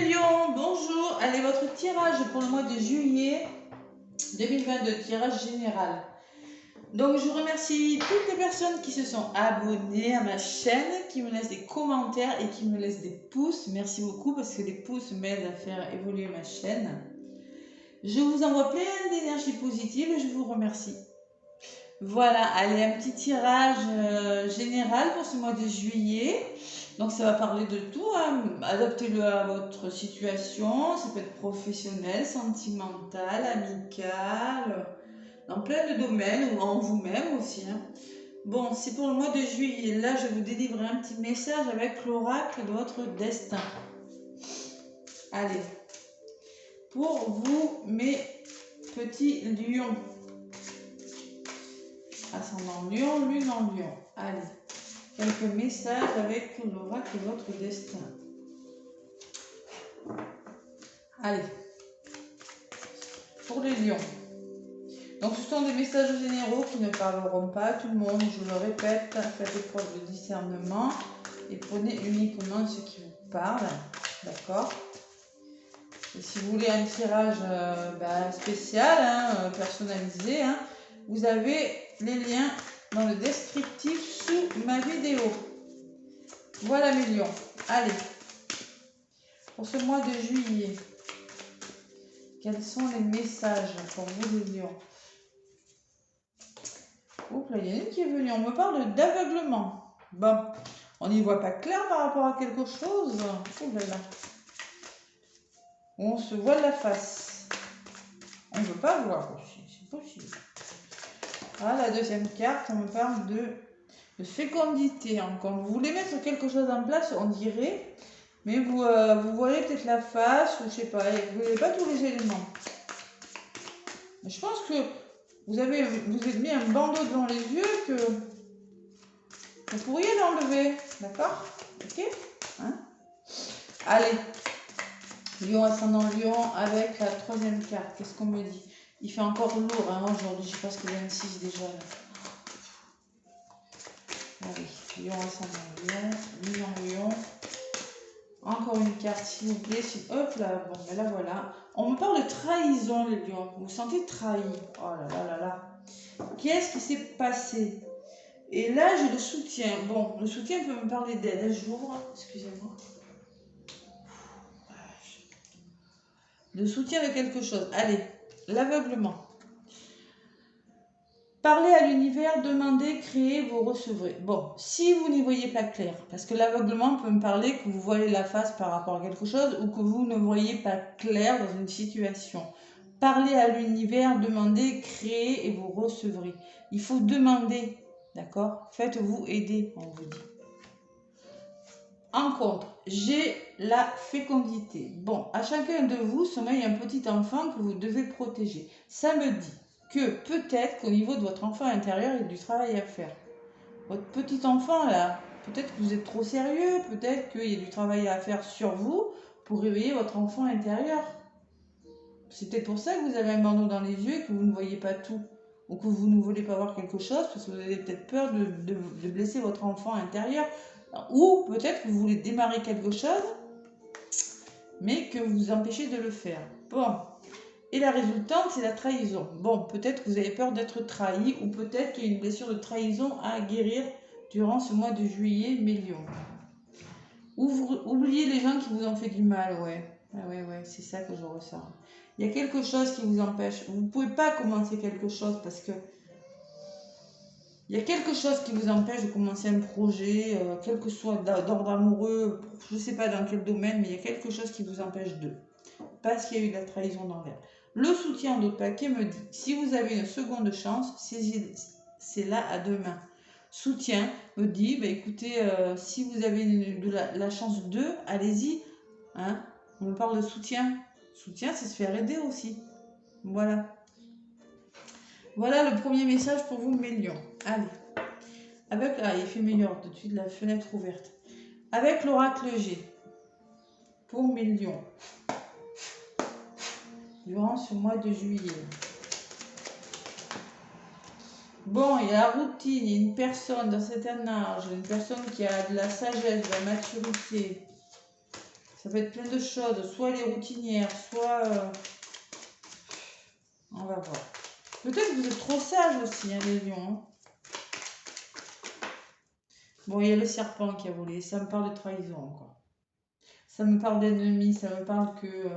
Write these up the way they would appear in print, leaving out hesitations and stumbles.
les lions, bonjour. Allez, votre tirage pour le mois de juillet 2022, tirage général. Donc, je remercie toutes les personnes qui se sont abonnées à ma chaîne, qui me laissent des commentaires et qui me laissent des pouces. Merci beaucoup parce que les pouces m'aident à faire évoluer ma chaîne. Je vous envoie plein d'énergie positive et je vous remercie. Voilà, allez, un petit tirage général pour ce mois de juillet. Donc ça va parler de tout, hein. Adaptez-le à votre situation, ça peut être professionnel, sentimental, amical, dans plein de domaines, ou en vous-même aussi, hein. Bon, c'est pour le mois de juillet. Là, je vais vous délivrer un petit message avec l'oracle de votre destin. Allez, pour vous, mes petits lions. Ascendant lion, lune en lion. Allez, quelques messages avec l'oracle de votre destin. Allez, pour les lions. Donc ce sont des messages généraux qui ne parleront pas à tout le monde. Je le répète, faites preuve de discernement et prenez uniquement ce qui vous parle. D'accord? Et si vous voulez un tirage spécial, hein, personnalisé, hein, vous avez les liens dans le descriptif sous ma vidéo. Voilà mes lions. Allez, pour ce mois de juillet, quels sont les messages pour vous les lions? Oups, là, il y en a une qui est venue. On me parle d'aveuglement. Bon, on n'y voit pas clair par rapport à quelque chose. Ouh là là. On se voit la face. On ne veut pas voir aussi. C'est possible. Ah, la deuxième carte, on me parle de fécondité. Quand vous voulez mettre quelque chose en place, on dirait, mais vous voyez peut-être la face, ou je sais pas, vous n'avez pas tous les éléments. Mais je pense que vous avez mis un bandeau devant les yeux que vous pourriez l'enlever, d'accord? Ok, hein? Allez, lion ascendant lion avec la troisième carte. Qu'est-ce qu'on me dit? Il fait encore lourd, hein, aujourd'hui. Je pense que 26 déjà. Là. Allez, lion ascendant lion, lion. Encore une carte, s'il vous plaît. Hop là, bon, ben là voilà. On me parle de trahison, les lions. Vous vous sentez trahi. Oh là là là là. Qu'est-ce qui s'est passé? Et là, j'ai le soutien. Bon, le soutien peut me parler d'aide. J'ouvre, excusez-moi. Le soutien de quelque chose. Allez, l'aveuglement. Parlez à l'univers, demandez, créez, vous recevrez. Bon, si vous n'y voyez pas clair, parce que l'aveuglement peut me parler que vous voyez la face par rapport à quelque chose ou que vous ne voyez pas clair dans une situation. Parlez à l'univers, demandez, créez et vous recevrez. Il faut demander, d'accord? Faites-vous aider, on vous dit. En contre, j'ai la fécondité. Bon, à chacun de vous sommeille un petit enfant que vous devez protéger. Ça me dit que peut-être qu'au niveau de votre enfant intérieur, il y a du travail à faire. Votre petit enfant, là, peut-être que vous êtes trop sérieux, peut-être qu'il y a du travail à faire sur vous pour réveiller votre enfant intérieur. C'est peut-être pour ça que vous avez un bandeau dans les yeux et que vous ne voyez pas tout. Ou que vous ne voulez pas voir quelque chose parce que vous avez peut-être peur de blesser votre enfant intérieur. Ou peut-être que vous voulez démarrer quelque chose, mais que vous vous empêchez de le faire. Bon. Et la résultante, c'est la trahison. Bon, peut-être que vous avez peur d'être trahi, ou peut-être qu'il y a une blessure de trahison à guérir durant ce mois de juillet, mes lions. Ou vous oubliez les gens qui vous ont fait du mal, ouais. Ouais, c'est ça que je ressens. Il y a quelque chose qui vous empêche. Vous ne pouvez pas commencer quelque chose parce que il y a quelque chose qui vous empêche de commencer un projet, quel que soit d'ordre amoureux, je ne sais pas dans quel domaine, mais il y a quelque chose qui vous empêche de. Parce qu'il y a eu de la trahison dans l'air. Le soutien d'autres paquets me dit, si vous avez une seconde chance, c'est là à demain. Soutien me dit, bah écoutez, si vous avez la chance de, allez-y. Hein, on me parle de soutien. Soutien, c'est se faire aider aussi. Voilà. Voilà le premier message pour vous, mes lions. Allez. Il fait meilleur, tout de suite la fenêtre ouverte. Avec l'oracle G, pour mes lions, durant ce mois de juillet. Bon, il y a la routine, il y a une personne d'un certain âge, une personne qui a de la sagesse, de la maturité. Ça peut être plein de choses. Soit elle est routinière, soit... on va voir. Peut-être que vous êtes trop sage aussi, hein, les lions. Hein. Bon, il y a le serpent qui a volé. Ça me parle de trahison encore. Ça me parle d'ennemis. Ça me parle que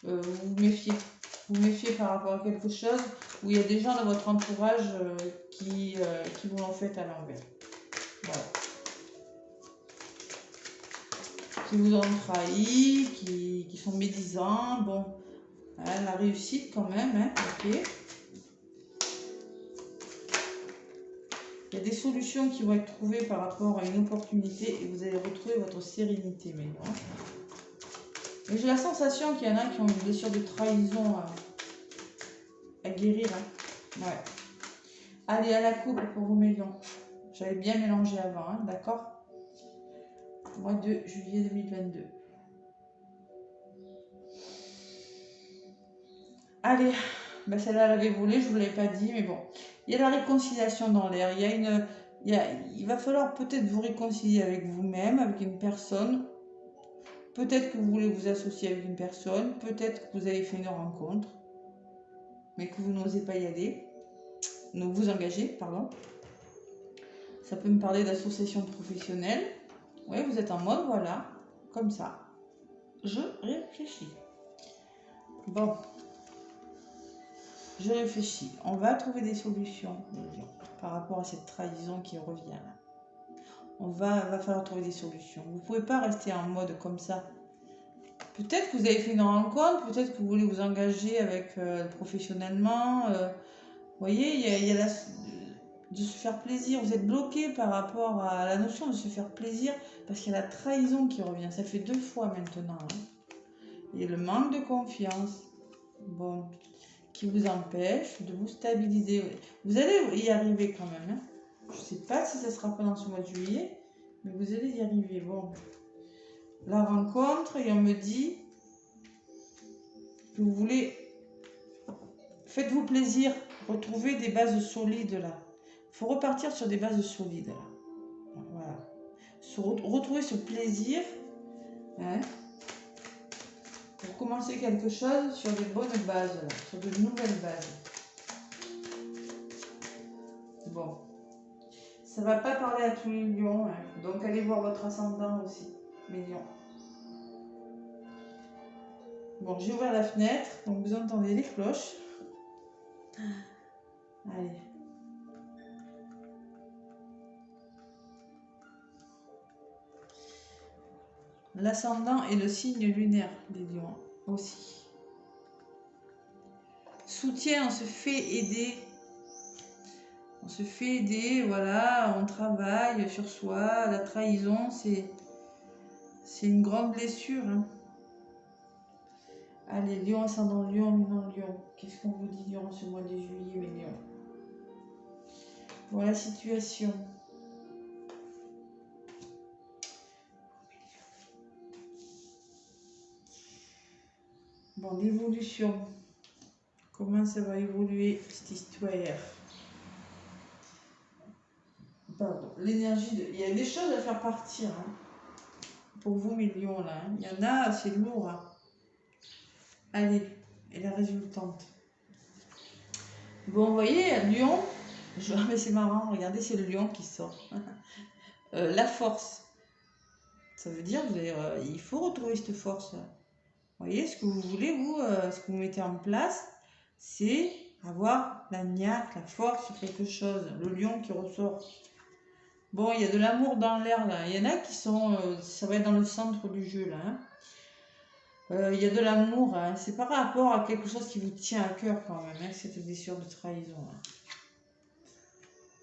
vous vous méfiez. Vous méfiez par rapport à quelque chose où il y a des gens dans votre entourage qui vous l'ont fait à l'envers. Voilà. Qui vous ont trahi, qui sont médisants. Bon, hein, la réussite quand même, hein, ok. Il y a des solutions qui vont être trouvées par rapport à une opportunité et vous allez retrouver votre sérénité maintenant. Mais j'ai la sensation qu'il y en a qui ont une blessure de trahison à guérir. Hein. Ouais. Allez, à la coupe pour vous, mes lions. J'avais bien mélangé avant, hein, d'accord? Mois de juillet 2022. Allez, ben celle-là, elle avait volé, je ne vous l'avais pas dit, mais bon. Il y a la réconciliation dans l'air. Il va falloir peut-être vous réconcilier avec vous-même, avec une personne. Peut-être que vous voulez vous associer avec une personne. Peut-être que vous avez fait une rencontre, mais que vous n'osez pas y aller. Donc vous engager, pardon. Ça peut me parler d'association professionnelle. Oui, vous êtes en mode, voilà, comme ça. Je réfléchis. Bon. Je réfléchis. On va trouver des solutions par rapport à cette trahison qui revient là. Va falloir trouver des solutions. Vous ne pouvez pas rester en mode comme ça. Peut-être que vous avez fait une rencontre, peut-être que vous voulez vous engager avec professionnellement. Vous voyez, il y a de se faire plaisir. Vous êtes bloqué par rapport à la notion de se faire plaisir parce qu'il y a la trahison qui revient. Ça fait 2 fois maintenant. Hein. Et le manque de confiance. Bon. Qui vous empêche de vous stabiliser. Vous allez y arriver quand même. Hein. Je ne sais pas si ça sera pendant ce mois de juillet, mais vous allez y arriver. Bon, la rencontre, et on me dit que vous voulez... Faites-vous plaisir, retrouvez des bases solides là. Il faut repartir sur des bases solides là. Voilà. Retrouver ce plaisir. Hein, pour commencer quelque chose sur des bonnes bases, là, sur de nouvelles bases. Bon, ça ne va pas parler à tous les lions, hein. Donc allez voir votre ascendant aussi, mes lions. Bon, j'ai ouvert la fenêtre, donc vous entendez les cloches. Allez. L'ascendant et le signe lunaire des lions aussi. Soutien, on se fait aider. On se fait aider, voilà, on travaille sur soi. La trahison, c'est une grande blessure. Hein. Allez, lion, ascendant lion, lunan lion. Qu'est-ce qu'on vous dit durant ce mois de juillet, mes lions? Voilà la situation. Bon, l'évolution. Comment ça va évoluer cette histoire? Pardon, l'énergie, il y a des choses à faire partir. Hein. Pour vous, mes lions, là. Hein. Il y en a, c'est lourd. Hein. Allez, et la résultante. Bon, vous voyez, lion, mais c'est marrant, regardez, c'est le lion qui sort. La force. Ça veut dire il faut retrouver cette force. Vous voyez, ce que vous voulez, vous, ce que vous mettez en place, c'est avoir la niaque, la force sur quelque chose. Le lion qui ressort. Bon, il y a de l'amour dans l'air, là. Il y en a qui sont... ça va être dans le centre du jeu, là. Hein. Il y a de l'amour. Hein. C'est par rapport à quelque chose qui vous tient à cœur, quand même, hein, cette blessure de trahison. Hein.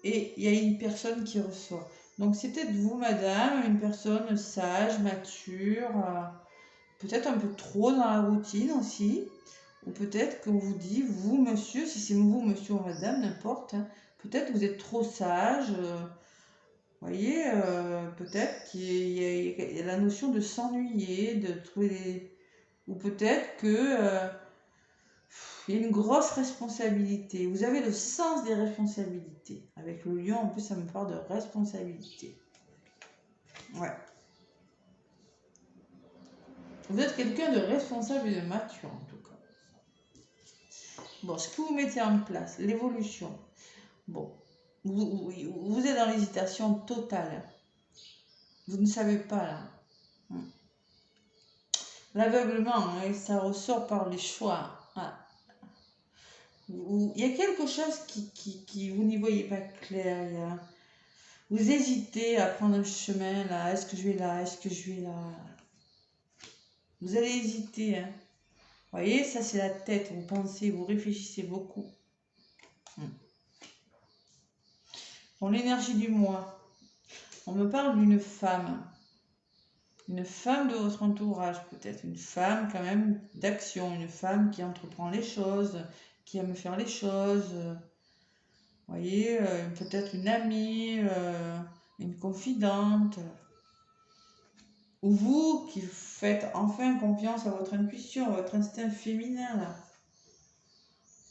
Et il y a une personne qui ressort. Donc, c'est peut-être vous, madame, une personne sage, mature, peut-être un peu trop dans la routine aussi. Ou peut-être qu'on vous dit, vous, monsieur, si c'est vous, monsieur ou madame, n'importe, hein, peut-être que vous êtes trop sage. Vous voyez, peut-être qu'il y a la notion de s'ennuyer, de trouver des... Ou peut-être que il y a une grosse responsabilité. Vous avez le sens des responsabilités. Avec le lion, en plus, ça me parle de responsabilité. Ouais. Vous êtes quelqu'un de responsable et de mature, en tout cas. Bon, ce que vous mettez en place, l'évolution. Bon, vous êtes dans l'hésitation totale. Vous ne savez pas, là. L'aveuglement, hein, ça ressort par les choix. Ah. Il y a quelque chose qui vous n'y voyez pas clair. Vous hésitez à prendre un chemin, là. Est-ce que je vais là? Est-ce que je vais là? Vous allez hésiter, hein. Vous voyez, ça c'est la tête. Vous pensez, vous réfléchissez beaucoup. Bon, l'énergie du moi. On me parle d'une femme. Une femme de votre entourage, peut-être. Une femme, quand même, d'action. Une femme qui entreprend les choses, qui aime faire les choses. Vous voyez, peut-être une amie, une confidente. Ou vous qui faites enfin confiance à votre intuition, à votre instinct féminin, là.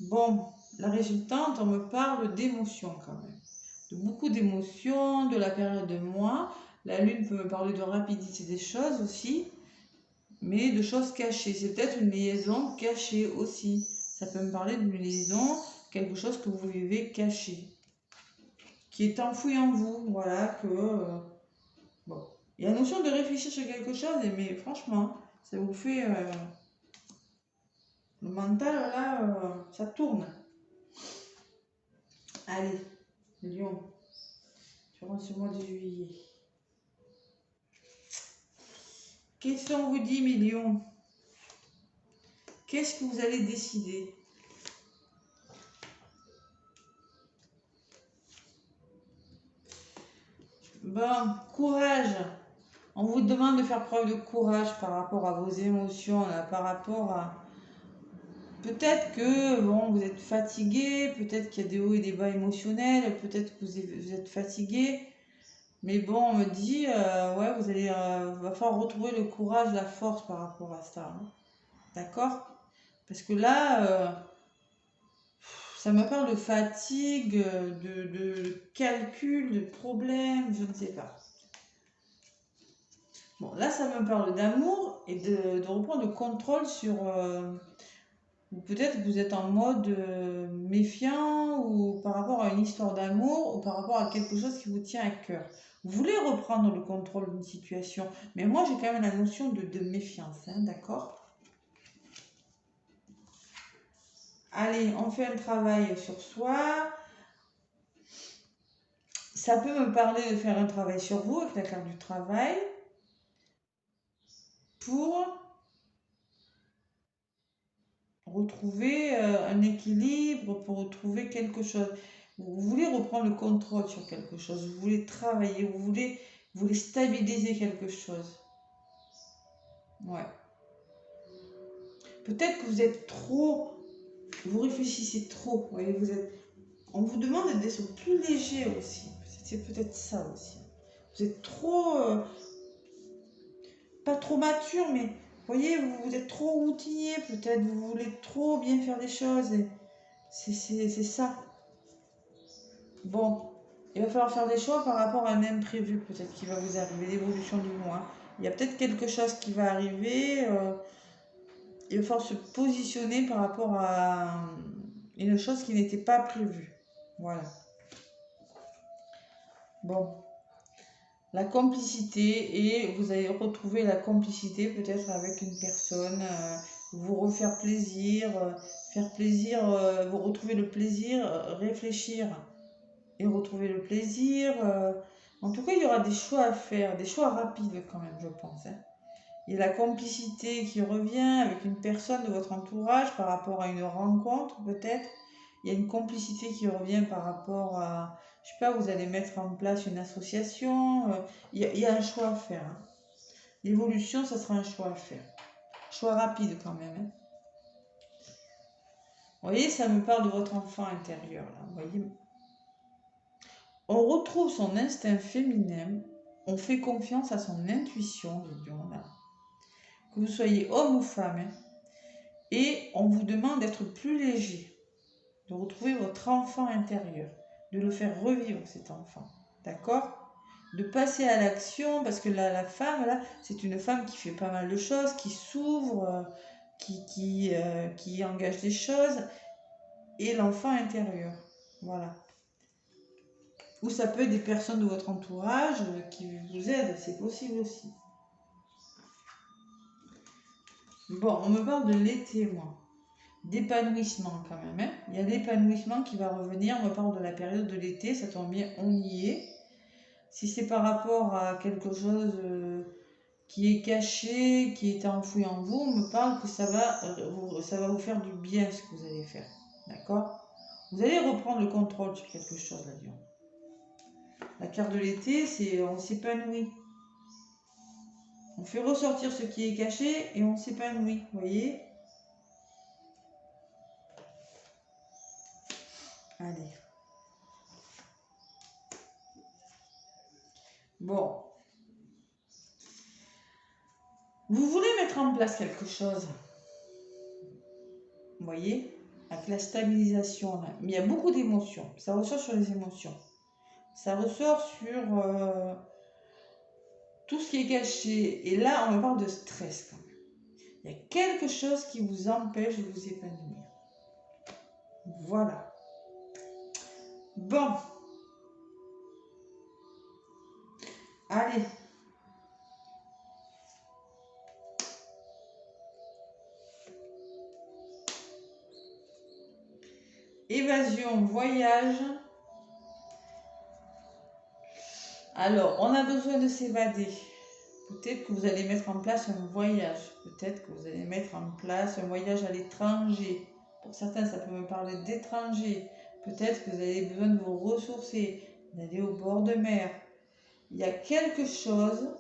Bon, la résultante, on me parle d'émotions quand même. De beaucoup d'émotions, de la période de moi. La lune peut me parler de rapidité des choses aussi, mais de choses cachées. C'est peut-être une liaison cachée aussi. Ça peut me parler d'une liaison, quelque chose que vous vivez caché, qui est enfoui en vous. Voilà, que... bon. Il y a la notion de réfléchir sur quelque chose, mais franchement, ça vous fait... le mental, là, ça tourne. Allez, Lion, durant ce mois de juillet. Qu'est-ce qu'on vous dit, mes lions? Qu'est-ce que vous allez décider? Bon, courage. On vous demande de faire preuve de courage par rapport à vos émotions, là, par rapport à... Peut-être que bon, vous êtes fatigué, peut-être qu'il y a des hauts et des bas émotionnels, peut-être que vous êtes fatigué. Mais bon, on me dit, ouais, vous allez, va falloir retrouver le courage, la force par rapport à ça. Hein. D'accord? Parce que là, ça me parle de fatigue, de calcul, de problèmes, je ne sais pas. Bon, là, ça me parle d'amour et de reprendre le contrôle sur... ou peut-être que vous êtes en mode méfiant ou par rapport à une histoire d'amour ou par rapport à quelque chose qui vous tient à cœur. Vous voulez reprendre le contrôle d'une situation, mais moi, j'ai quand même la notion de méfiance, hein, d'accord? Allez, on fait un travail sur soi. Ça peut me parler de faire un travail sur vous avec la carte du travail pour retrouver un équilibre, pour retrouver quelque chose. Vous voulez reprendre le contrôle sur quelque chose, vous voulez travailler, vous voulez stabiliser quelque chose. Ouais. Peut-être que vous êtes trop, vous réfléchissez trop, vous voyez, on vous demande d'être plus léger aussi. C'est peut-être ça aussi. Vous êtes trop, pas trop mature, mais vous voyez, vous êtes trop routinier peut-être, vous voulez trop bien faire les choses. C'est ça. Bon, il va falloir faire des choix par rapport à un imprévu peut-être qui va vous arriver, l'évolution du mois. Il y a peut-être quelque chose qui va arriver. Il va falloir se positionner par rapport à une chose qui n'était pas prévue. Voilà. Bon. La complicité, et vous allez retrouver la complicité peut-être avec une personne, vous refaire plaisir, vous retrouver le plaisir, réfléchir et retrouver le plaisir. En tout cas, il y aura des choix à faire, des choix rapides quand même, je pense. Hein. Il y a la complicité qui revient avec une personne de votre entourage par rapport à une rencontre peut-être. Il y a une complicité qui revient par rapport à, je sais pas, vous allez mettre en place une association. Il y a un choix à faire. Hein. L'évolution, ça sera un choix à faire. Choix rapide quand même. Hein. Vous voyez, ça me parle de votre enfant intérieur. Là, vous voyez. On retrouve son instinct féminin. On fait confiance à son intuition, les lions, là. Que vous soyez homme ou femme. Hein. Et on vous demande d'être plus léger. De retrouver votre enfant intérieur. De le faire revivre, cet enfant. D'accord ? de passer à l'action, parce que la femme, là, c'est une femme qui fait pas mal de choses, qui s'ouvre, qui engage des choses, et l'enfant intérieur. Voilà. Ou ça peut être des personnes de votre entourage qui vous aident, c'est possible aussi. Bon, on me parle de l'été, moi. D'épanouissement quand même. Hein. Il y a l'épanouissement qui va revenir. On me parle de la période de l'été, ça tombe bien, on y est. Si c'est par rapport à quelque chose qui est caché, qui est enfoui en vous, on me parle que ça va vous faire du bien ce que vous allez faire. D'accord? Vous allez reprendre le contrôle sur quelque chose, là, Dion. La carte de l'été, c'est on s'épanouit. On fait ressortir ce qui est caché et on s'épanouit, vous voyez? Allez. Bon. Vous voulez mettre en place quelque chose, vous voyez? Avec la stabilisation, là. Mais il y a beaucoup d'émotions. Ça ressort sur les émotions. Ça ressort sur tout ce qui est caché. Et là, on me parle de stress quand même. Il y a quelque chose qui vous empêche de vous épanouir. Voilà. Bon. Allez. Évasion, voyage. Alors, on a besoin de s'évader. Peut-être que vous allez mettre en place un voyage. Peut-être que vous allez mettre en place un voyage à l'étranger. Pour certains, ça peut me parler d'étranger. Peut-être que vous avez besoin de vous ressourcer, d'aller au bord de mer. Il y a quelque chose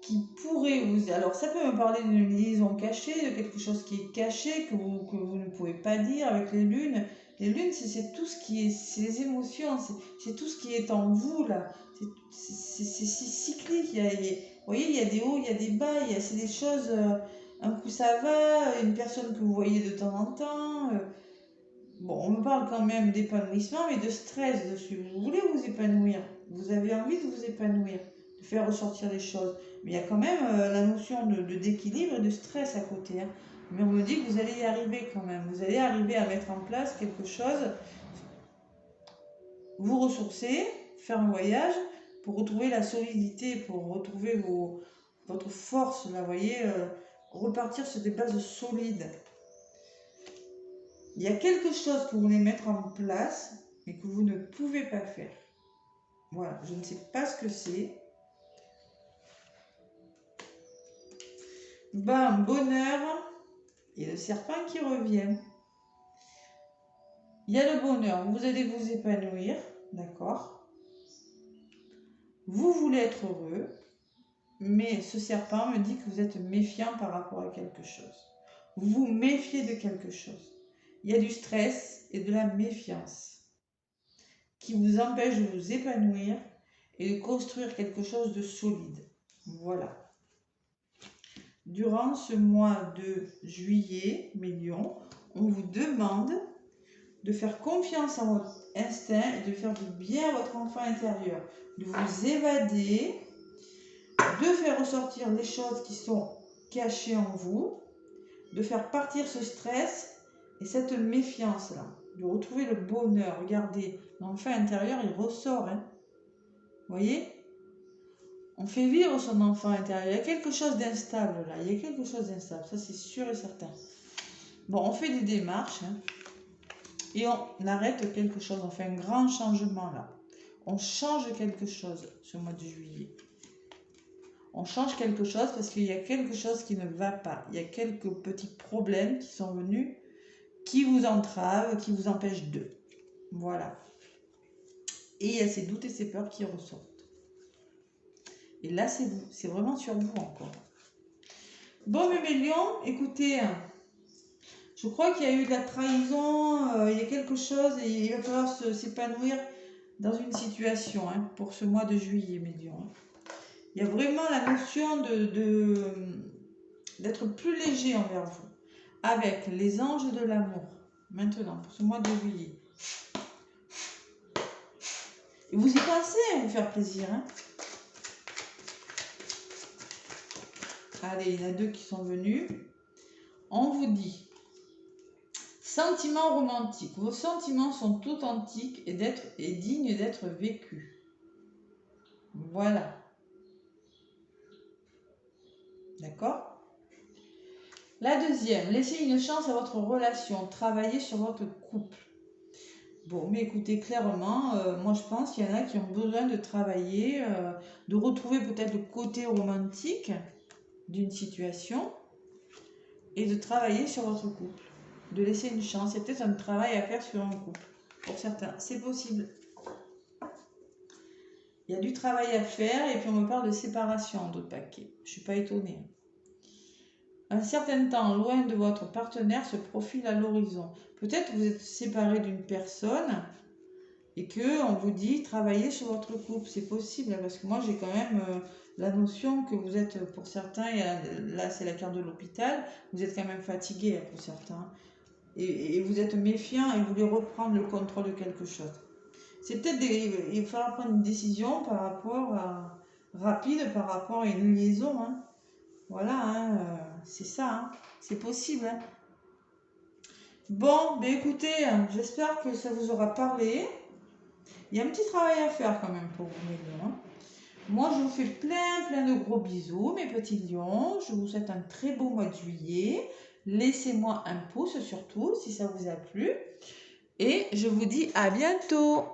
qui pourrait vous... Alors, ça peut me parler d'une liaison cachée, de quelque chose qui est caché, que vous ne pouvez pas dire avec les lunes. Les lunes, c'est tout ce qui est... C'est les émotions, c'est tout ce qui est en vous, là. C'est cyclique. Vous voyez, il y a des hauts, il y a des bas, c'est des choses... un coup, ça va, une personne que vous voyez de temps en temps... Bon, on me parle quand même d'épanouissement, mais de stress dessus. Vous voulez vous épanouir, vous avez envie de vous épanouir, de faire ressortir les choses. Mais il y a quand même la notion d'équilibre et de stress à côté. Hein. Mais on me dit que vous allez y arriver quand même. Vous allez arriver à mettre en place quelque chose, vous ressourcer, faire un voyage pour retrouver la solidité, pour retrouver votre force, là, vous voyez, repartir sur des bases solides. Il y a quelque chose que vous voulez mettre en place, mais que vous ne pouvez pas faire. Voilà, je ne sais pas ce que c'est. Ben, bonheur et le serpent qui revient. Il y a le bonheur, vous allez vous épanouir, d'accord? Vous voulez être heureux, mais ce serpent me dit que vous êtes méfiant par rapport à quelque chose. Vous vous méfiez de quelque chose. Il y a du stress et de la méfiance qui vous empêche de vous épanouir et de construire quelque chose de solide. Voilà. Durant ce mois de juillet, mes lions, on vous demande de faire confiance en votre instinct et de faire du bien à votre enfant intérieur, de vous évader, de faire ressortir les choses qui sont cachées en vous, de faire partir ce stress et cette méfiance-là, de retrouver le bonheur. Regardez, l'enfant intérieur, il ressort. Hein. Vous voyez? On fait vivre son enfant intérieur. Il y a quelque chose d'instable là. Il y a quelque chose d'instable. Ça, c'est sûr et certain. Bon, on fait des démarches. Hein, et on arrête quelque chose. On fait un grand changement là. On change quelque chose ce mois de juillet. On change quelque chose parce qu'il y a quelque chose qui ne va pas. Il y a quelques petits problèmes qui sont venus, qui vous entravent, qui vous empêchent de. Voilà. Et il y a ces doutes et ces peurs qui ressortent. Et là, c'est vous. C'est vraiment sur vous encore. Bon, mes lions, écoutez, je crois qu'il y a eu de la trahison, il y a quelque chose et il va falloir s'épanouir dans une situation hein, pour ce mois de juillet, mes lions. Il y a vraiment la notion d'être plus léger envers vous, avec les anges de l'amour, maintenant, pour ce mois de juillet. Vous y pensez à vous faire plaisir. Hein. Allez, il y en a 2 qui sont venus. On vous dit, sentiments romantiques. Vos sentiments sont authentiques et dignes d'être vécus. Voilà. D'accord? La deuxième, laissez une chance à votre relation. Travaillez sur votre couple. Bon, mais écoutez, clairement, moi je pense qu'il y en a qui ont besoin de travailler, de retrouver peut-être le côté romantique d'une situation et de travailler sur votre couple. De laisser une chance. C'est peut-être un travail à faire sur un couple. Pour certains, c'est possible. Il y a du travail à faire et puis on me parle de séparation en d'autres paquets. Je ne suis pas étonnée. Un certain temps loin de votre partenaire se profile à l'horizon. Peut-être que vous êtes séparé d'une personne et qu'on vous dit travaillez sur votre couple. C'est possible parce que moi j'ai quand même la notion que vous êtes, pour certains, là c'est la carte de l'hôpital, vous êtes quand même fatigué pour certains. Et vous êtes méfiant et vous voulez reprendre le contrôle de quelque chose. C'est peut-être il va falloir prendre une décision par rapport à rapide par rapport à une liaison. Hein. Voilà, hein, c'est ça, hein, c'est possible. Hein. Bon, ben écoutez, j'espère que ça vous aura parlé. Il y a un petit travail à faire quand même pour vous, mes lions. Hein. Moi, je vous fais plein de gros bisous, mes petits lions. Je vous souhaite un très beau mois de juillet. Laissez-moi un pouce surtout si ça vous a plu. Et je vous dis à bientôt.